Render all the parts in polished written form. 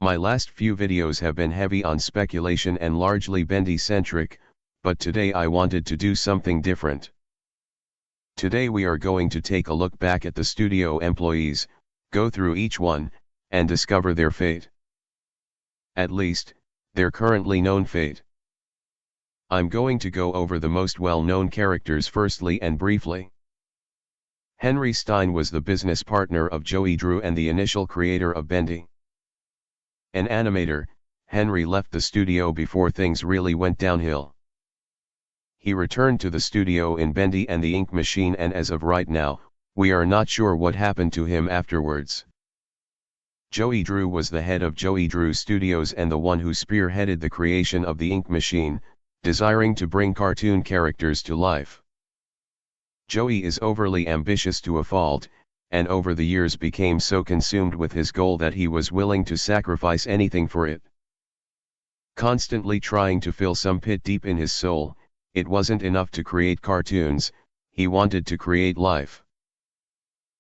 My last few videos have been heavy on speculation and largely Bendy-centric, but today I wanted to do something different. Today we are going to take a look back at the studio employees, go through each one, and discover their fate. At least, their currently known fate. I'm going to go over the most well-known characters firstly and briefly. Henry Stein was the business partner of Joey Drew and the initial creator of Bendy. An animator, Henry left the studio before things really went downhill. He returned to the studio in Bendy and the Ink Machine, and as of right now, we are not sure what happened to him afterwards. Joey Drew was the head of Joey Drew Studios and the one who spearheaded the creation of the Ink Machine, desiring to bring cartoon characters to life. Joey is overly ambitious to a fault, and over the years became so consumed with his goal that he was willing to sacrifice anything for it. Constantly trying to fill some pit deep in his soul, it wasn't enough to create cartoons, he wanted to create life.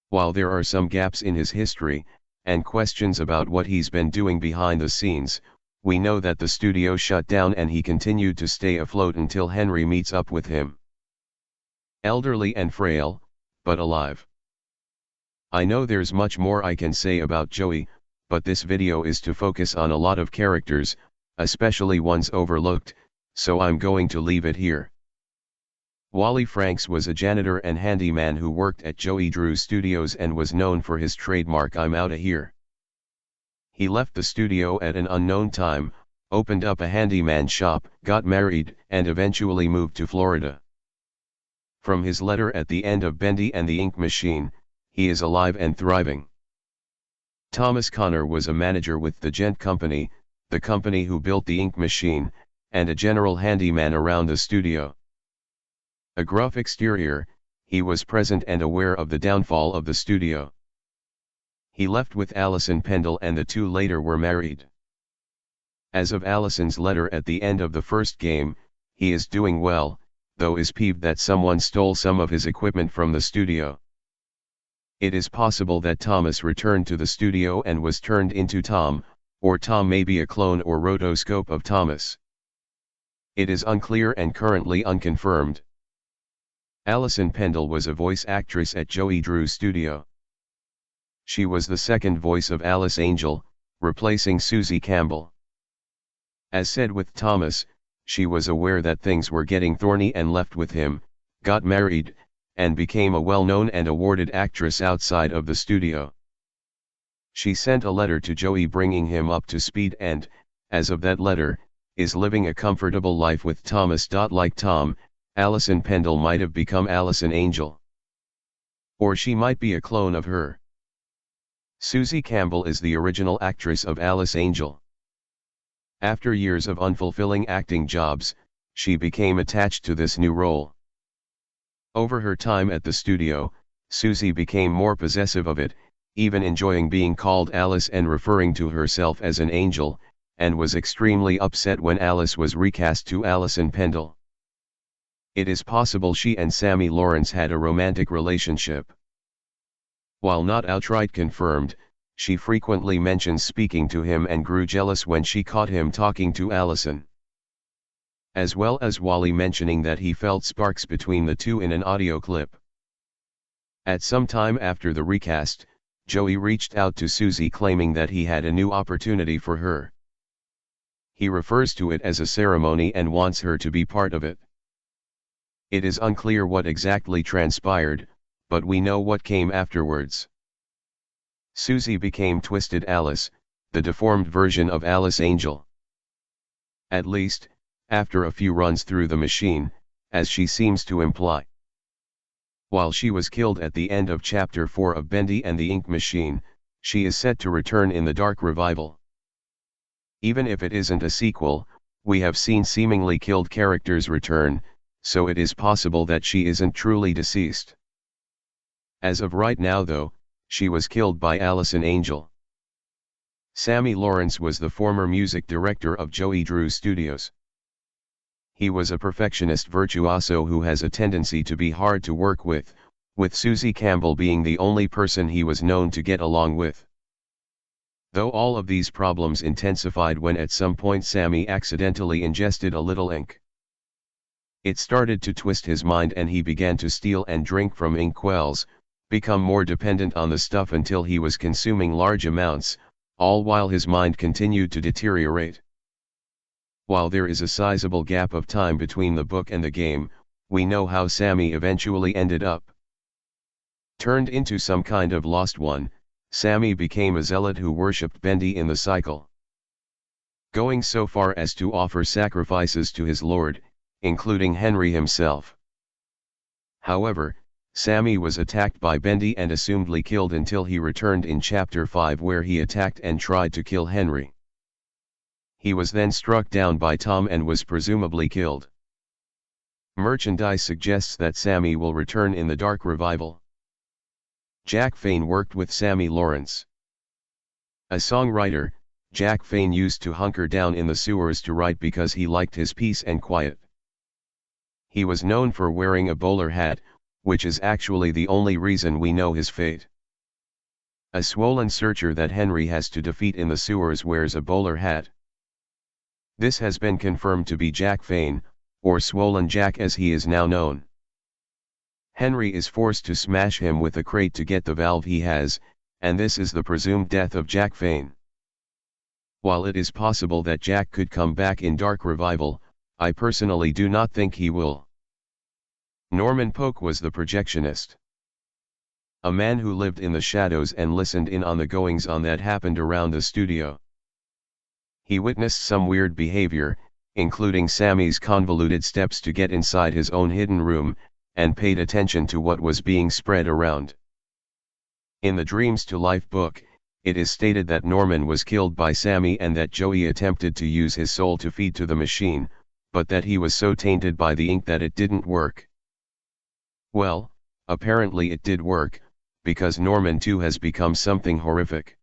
While there are some gaps in his history, and questions about what he's been doing behind the scenes, we know that the studio shut down and he continued to stay afloat until Henry meets up with him. Elderly and frail, but alive. I know there's much more I can say about Joey, but this video is to focus on a lot of characters, especially ones overlooked, so I'm going to leave it here. Wally Franks was a janitor and handyman who worked at Joey Drew Studios and was known for his trademark "I'm outta here." He left the studio at an unknown time, opened up a handyman shop, got married, and eventually moved to Florida. From his letter at the end of Bendy and the Ink Machine, he is alive and thriving. Thomas Connor was a manager with the Gent Company, the company who built the Ink Machine, and a general handyman around the studio. A gruff exterior, he was present and aware of the downfall of the studio. He left with Allison Pendle and the two later were married. As of Allison's letter at the end of the first game, he is doing well, though is peeved that someone stole some of his equipment from the studio. It is possible that Thomas returned to the studio and was turned into Tom, or Tom may be a clone or rotoscope of Thomas. It is unclear and currently unconfirmed. Allison Pendle was a voice actress at Joey Drew Studio. She was the second voice of Alice Angel, replacing Susie Campbell. As said with Thomas, she was aware that things were getting thorny and left with him, got married, and became a well-known and awarded actress outside of the studio. She sent a letter to Joey bringing him up to speed and, as of that letter, is living a comfortable life with Thomas. Like Tom, Allison Pendle might have become Allison Angel. Or she might be a clone of her. Susie Campbell is the original actress of Alice Angel. After years of unfulfilling acting jobs, she became attached to this new role. Over her time at the studio, Susie became more possessive of it, even enjoying being called Alice and referring to herself as an angel, and was extremely upset when Alice was recast to Allison Pendle. It is possible she and Sammy Lawrence had a romantic relationship. While not outright confirmed, she frequently mentions speaking to him and grew jealous when she caught him talking to Allison. As well as Wally mentioning that he felt sparks between the two in an audio clip. At some time after the recast, Joey reached out to Susie claiming that he had a new opportunity for her. He refers to it as a ceremony and wants her to be part of it. It is unclear what exactly transpired, but we know what came afterwards. Susie became Twisted Alice, the deformed version of Alice Angel. At least, after a few runs through the machine, as she seems to imply. While she was killed at the end of Chapter 4 of Bendy and the Ink Machine, she is set to return in the Dark Revival. Even if it isn't a sequel, we have seen seemingly killed characters return, so it is possible that she isn't truly deceased. As of right now though, she was killed by Allison Angel. Sammy Lawrence was the former music director of Joey Drew Studios. He was a perfectionist virtuoso who has a tendency to be hard to work with Susie Campbell being the only person he was known to get along with. Though all of these problems intensified when at some point Sammy accidentally ingested a little ink. It started to twist his mind and he began to steal and drink from inkwells, become more dependent on the stuff until he was consuming large amounts, all while his mind continued to deteriorate. While there is a sizable gap of time between the book and the game, we know how Sammy eventually ended up. Turned into some kind of lost one, Sammy became a zealot who worshipped Bendy in the cycle, going so far as to offer sacrifices to his lord, including Henry himself. However, Sammy was attacked by Bendy and assumedly killed until he returned in Chapter 5 where he attacked and tried to kill Henry. He was then struck down by Tom and was presumably killed. Merchandise suggests that Sammy will return in the Dark Revival. Jack Fain worked with Sammy Lawrence. A songwriter, Jack Fain used to hunker down in the sewers to write because he liked his peace and quiet. He was known for wearing a bowler hat, which is actually the only reason we know his fate. A swollen searcher that Henry has to defeat in the sewers wears a bowler hat. This has been confirmed to be Jack Fain, or Swollen Jack as he is now known. Henry is forced to smash him with a crate to get the valve he has, and this is the presumed death of Jack Fain. While it is possible that Jack could come back in Dark Revival, I personally do not think he will. Norman Polk was the projectionist. A man who lived in the shadows and listened in on the goings-on that happened around the studio. He witnessed some weird behavior, including Sammy's convoluted steps to get inside his own hidden room, and paid attention to what was being spread around. In the Dreams to Life book, it is stated that Norman was killed by Sammy and that Joey attempted to use his soul to feed to the machine, but that he was so tainted by the ink that it didn't work. Well, apparently it did work, because Norman too has become something horrific.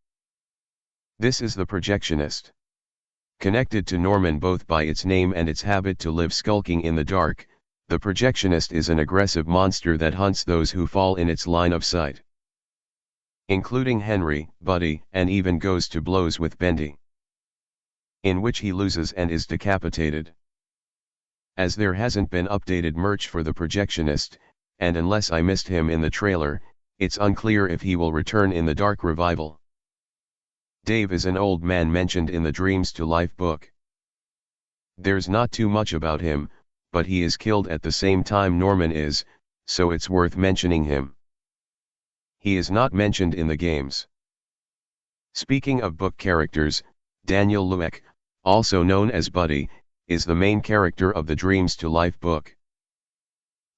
This is the projectionist. Connected to Norman both by its name and its habit to live skulking in the dark, the projectionist is an aggressive monster that hunts those who fall in its line of sight, including Henry, Buddy, and even goes to blows with Bendy, in which he loses and is decapitated. As there hasn't been updated merch for the projectionist, and unless I missed him in the trailer, it's unclear if he will return in the Dark Revival. Dave is an old man mentioned in the Dreams to Life book. There's not too much about him, but he is killed at the same time Norman is, so it's worth mentioning him. He is not mentioned in the games. Speaking of book characters, Daniel Lewek, also known as Buddy, is the main character of the Dreams to Life book.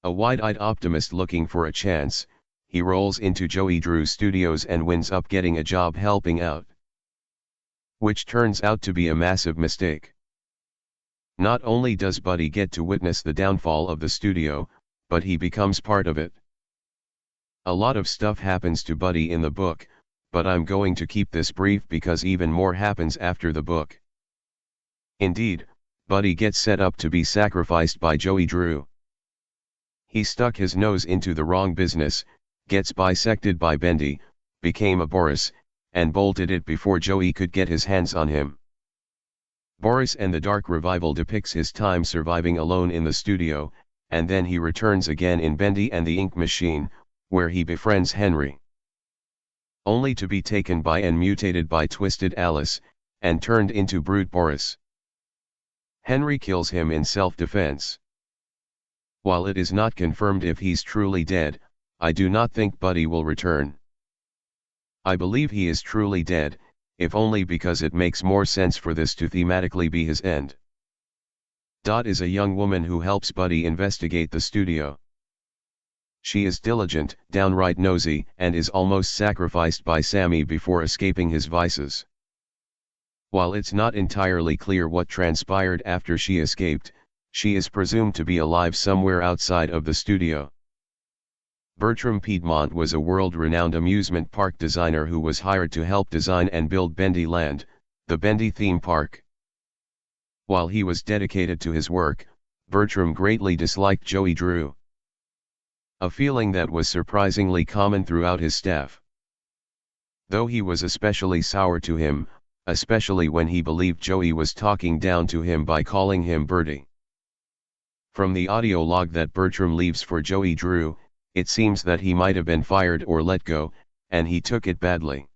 A wide-eyed optimist looking for a chance, he rolls into Joey Drew Studios and winds up getting a job helping out, which turns out to be a massive mistake. Not only does Buddy get to witness the downfall of the studio, but he becomes part of it. A lot of stuff happens to Buddy in the book, but I'm going to keep this brief because even more happens after the book. Indeed, Buddy gets set up to be sacrificed by Joey Drew. He stuck his nose into the wrong business, gets bisected by Bendy, became a Boris, and bolted it before Joey could get his hands on him. Boris and the Dark Revival depicts his time surviving alone in the studio, and then he returns again in Bendy and the Ink Machine, where he befriends Henry, only to be taken by and mutated by Twisted Alice, and turned into Brute Boris. Henry kills him in self-defense. While it is not confirmed if he's truly dead, I do not think Buddy will return. I believe he is truly dead, if only because it makes more sense for this to thematically be his end. Dot is a young woman who helps Buddy investigate the studio. She is diligent, downright nosy, and is almost sacrificed by Sammy before escaping his vices. While it's not entirely clear what transpired after she escaped, she is presumed to be alive somewhere outside of the studio. Bertrum Piedmont was a world-renowned amusement park designer who was hired to help design and build Bendy Land, the Bendy theme park. While he was dedicated to his work, Bertrum greatly disliked Joey Drew, a feeling that was surprisingly common throughout his staff. Though he was especially sour to him, especially when he believed Joey was talking down to him by calling him Bertie. From the audio log that Bertram leaves for Joey Drew, it seems that he might have been fired or let go, and he took it badly.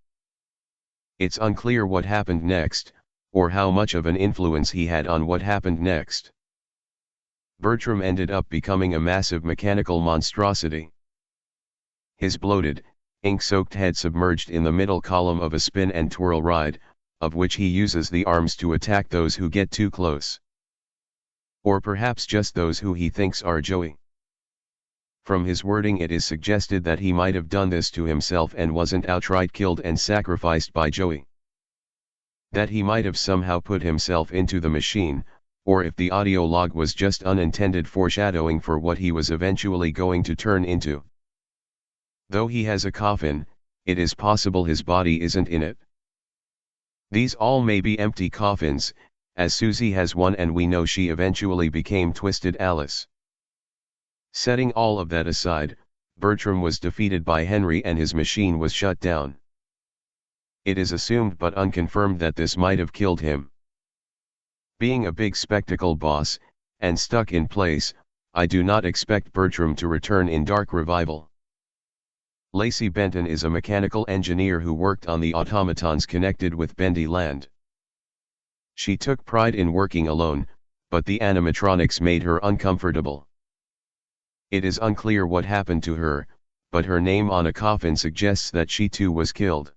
It's unclear what happened next, or how much of an influence he had on what happened next. Bertram ended up becoming a massive mechanical monstrosity. His bloated, ink-soaked head submerged in the middle column of a spin and twirl ride, of which he uses the arms to attack those who get too close. Or perhaps just those who he thinks are Joey. From his wording it is suggested that he might have done this to himself and wasn't outright killed and sacrificed by Joey. That he might have somehow put himself into the machine, or if the audio log was just unintended foreshadowing for what he was eventually going to turn into. Though he has a coffin, it is possible his body isn't in it. These all may be empty coffins, as Susie has one and we know she eventually became Twisted Alice. Setting all of that aside, Bertram was defeated by Henry and his machine was shut down. It is assumed but unconfirmed that this might have killed him. Being a big spectacle boss, and stuck in place, I do not expect Bertram to return in Dark Revival. Lacie Benton is a mechanical engineer who worked on the automatons connected with Bendy Land. She took pride in working alone, but the animatronics made her uncomfortable. It is unclear what happened to her, but her name on a coffin suggests that she too was killed.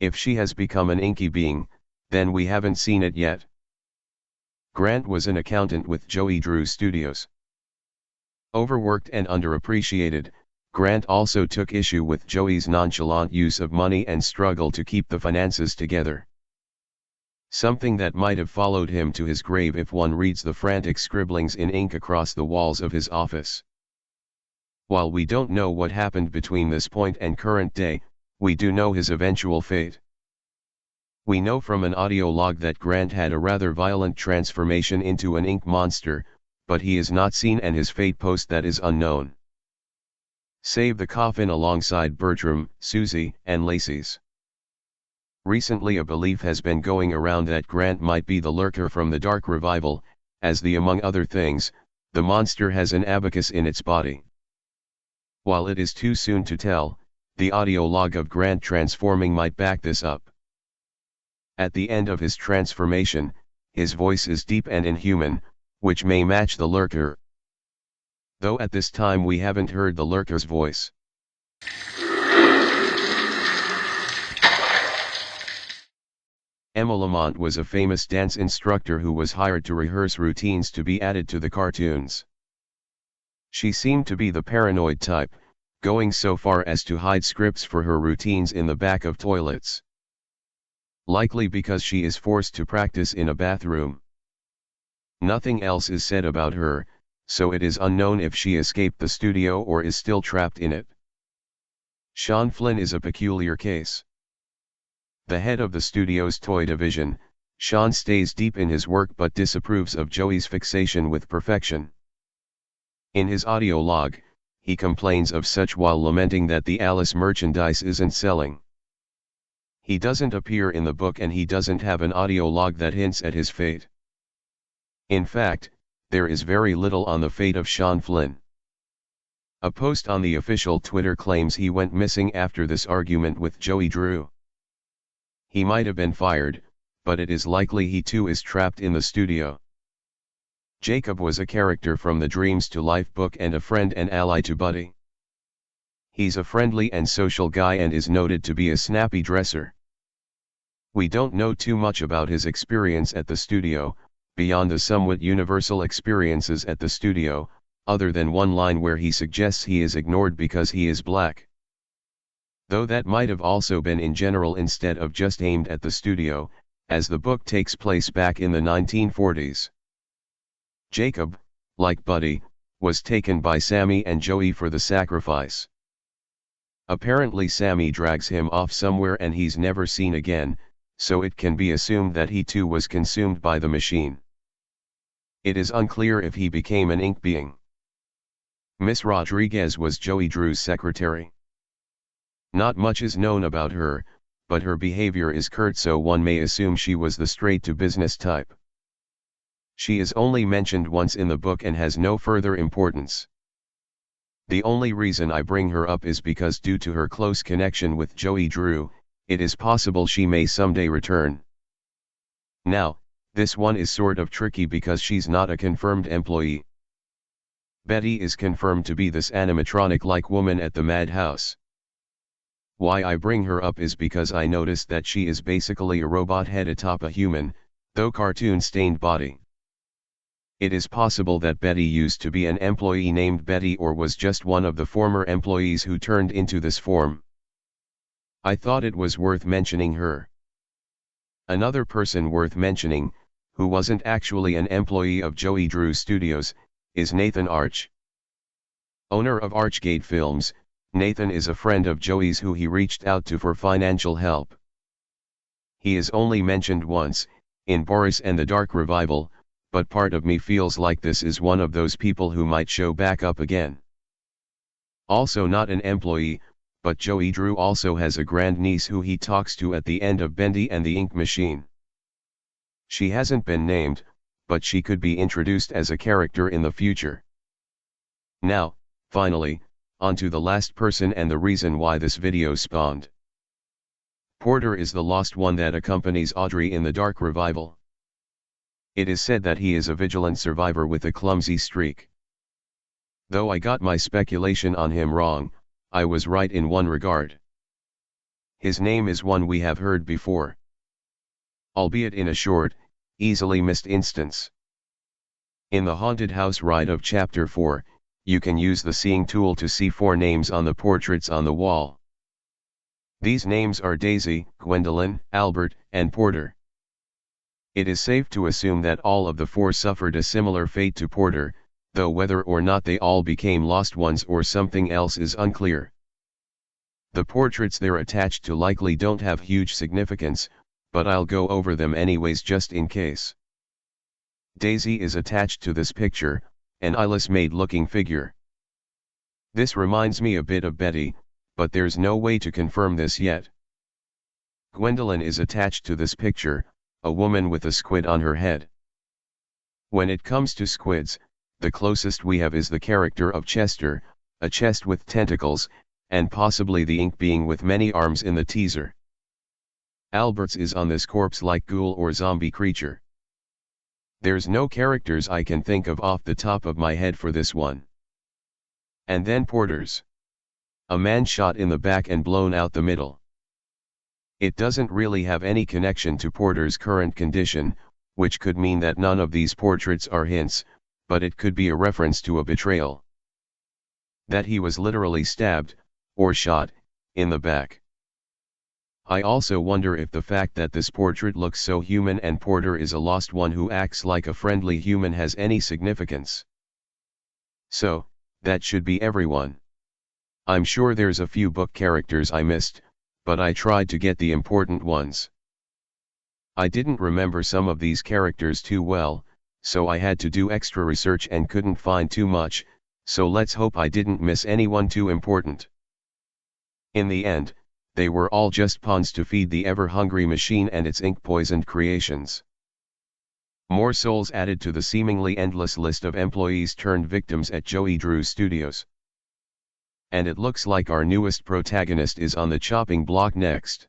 If she has become an inky being, then we haven't seen it yet. Grant was an accountant with Joey Drew Studios. Overworked and underappreciated, Grant also took issue with Joey's nonchalant use of money and struggle to keep the finances together. Something that might have followed him to his grave if one reads the frantic scribblings in ink across the walls of his office. While we don't know what happened between this point and current day, we do know his eventual fate. We know from an audio log that Grant had a rather violent transformation into an ink monster, but he is not seen and his fate post that is unknown. Save the coffin alongside Bertram, Susie, and Lacie's. Recently a belief has been going around that Grant might be the lurker from the Dark Revival, as among other things, the monster has an abacus in its body. While it is too soon to tell, the audio log of Grant transforming might back this up. At the end of his transformation, his voice is deep and inhuman, which may match the lurker. Though at this time we haven't heard the lurker's voice. Emma LaMonte was a famous dance instructor who was hired to rehearse routines to be added to the cartoons. She seemed to be the paranoid type, going so far as to hide scripts for her routines in the back of toilets. Likely because she is forced to practice in a bathroom. Nothing else is said about her, so it is unknown if she escaped the studio or is still trapped in it. Shawn Flynn is a peculiar case. The head of the studio's toy division, Shawn stays deep in his work but disapproves of Joey's fixation with perfection. In his audio log, he complains of such while lamenting that the Alice merchandise isn't selling. He doesn't appear in the book and he doesn't have an audio log that hints at his fate. In fact, there is very little on the fate of Shawn Flynn. A post on the official Twitter claims he went missing after this argument with Joey Drew. He might have been fired, but it is likely he too is trapped in the studio. Jacob was a character from the Dreams to Life book and a friend and ally to Buddy. He's a friendly and social guy and is noted to be a snappy dresser. We don't know too much about his experience at the studio, beyond the somewhat universal experiences at the studio, other than one line where he suggests he is ignored because he is black. Though that might have also been in general instead of just aimed at the studio, as the book takes place back in the 1940s. Jacob, like Buddy, was taken by Sammy and Joey for the sacrifice. Apparently Sammy drags him off somewhere and he's never seen again, so it can be assumed that he too was consumed by the machine. It is unclear if he became an ink being. Miss Rodriguez was Joey Drew's secretary. Not much is known about her, but her behavior is curt, so one may assume she was the straight-to-business type. She is only mentioned once in the book and has no further importance. The only reason I bring her up is because due to her close connection with Joey Drew, it is possible she may someday return. Now, this one is sort of tricky because she's not a confirmed employee. Betty is confirmed to be this animatronic-like woman at the madhouse. Why I bring her up is because I noticed that she is basically a robot head atop a human, though cartoon-stained body. It is possible that Betty used to be an employee named Betty or was just one of the former employees who turned into this form. I thought it was worth mentioning her. Another person worth mentioning, who wasn't actually an employee of Joey Drew Studios, is Nathan Arch. Owner of Archgate Films, Nathan is a friend of Joey's who he reached out to for financial help. He is only mentioned once, in Boris and the Dark Revival, but part of me feels like this is one of those people who might show back up again. Also not an employee, but Joey Drew also has a grandniece who he talks to at the end of Bendy and the Ink Machine. She hasn't been named, but she could be introduced as a character in the future. Now, finally, on to the last person and the reason why this video spawned. Porter is the lost one that accompanies Audrey in the Dark Revival. It is said that he is a vigilant survivor with a clumsy streak. Though I got my speculation on him wrong, I was right in one regard. His name is one we have heard before, albeit in a short, easily missed instance. In the haunted house ride of Chapter 4, you can use the seeing tool to see 4 names on the portraits on the wall. These names are Daisy, Gwendolyn, Albert, and Porter. It is safe to assume that all of the 4 suffered a similar fate to Porter, though whether or not they all became lost ones or something else is unclear. The portraits they're attached to likely don't have huge significance, but I'll go over them anyways just in case. Daisy is attached to this picture, an eyeless-made looking figure. This reminds me a bit of Betty, but there's no way to confirm this yet. Gwendolyn is attached to this picture, a woman with a squid on her head. When it comes to squids, the closest we have is the character of Chester, a chest with tentacles, and possibly the ink being with many arms in the teaser. Albert's is on this corpse-like ghoul or zombie creature. There's no characters I can think of off the top of my head for this one. And then Porter's. A man shot in the back and blown out the middle. It doesn't really have any connection to Porter's current condition, which could mean that none of these portraits are hints, but it could be a reference to a betrayal. That he was literally stabbed, or shot, in the back. I also wonder if the fact that this portrait looks so human and Porter is a lost one who acts like a friendly human has any significance. So, that should be everyone. I'm sure there's a few book characters I missed, but I tried to get the important ones. I didn't remember some of these characters too well, so I had to do extra research and couldn't find too much, so let's hope I didn't miss anyone too important. In the end, they were all just pawns to feed the ever-hungry machine and its ink-poisoned creations. More souls added to the seemingly endless list of employees turned victims at Joey Drew Studios. And it looks like our newest protagonist is on the chopping block next.